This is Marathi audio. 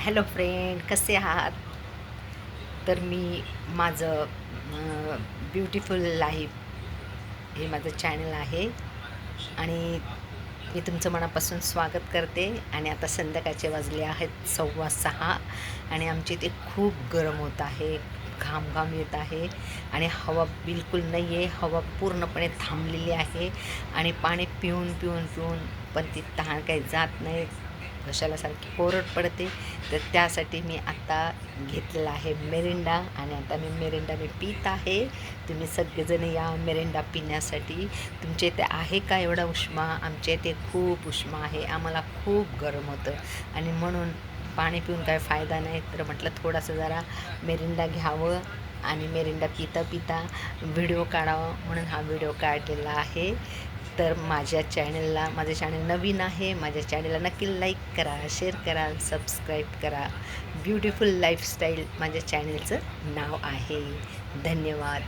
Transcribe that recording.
हॅलो फ्रेंड, कसे आहात? तर मी माझं ब्युटिफुल लाईफ हे माझं चॅनल आहे आणि मी तुमचं मनापासून स्वागत करते. आणि आता संध्याकाळचे वाजले आहेत 6:15 आणि आमच्या इथे खूप गरम होत आहे, घाम येत आहे आणि हवा बिलकुल नाही आहे. हवा पूर्णपणे थांबलेली आहे आणि पाणी पिऊन पिऊन पिऊन पण ती तहान काही जात नाही, घशाला सारखी कोरड पडते. तर त्यासाठी मी आता घेतलेला आहे मेरिंडा आणि आता मी पीत आहे. तुम्ही सगळेजण या मेरिंडा पिण्यासाठी. तुमच्या इथे आहे का एवढा उष्मा? आमच्या इथे खूप उष्मा आहे, आम्हाला खूप गरम होतं आणि म्हणून पाणी पिऊन काय फायदा नाही. तर म्हटलं थोडंसं जरा मेरिंडा घ्यावं आणि मेरिंडा पिता पिता व्हिडिओ काढावं, म्हणून हा व्हिडिओ काढलेला आहे. तर माझं चॅनल नवीन आहे, माझ्या चॅनलला नक्की लाईक करा, शेअर करा, सबस्क्राईब करा. ब्युटिफुल लाईफस्टाईल माझ्या चॅनलचं नाव आहे. धन्यवाद.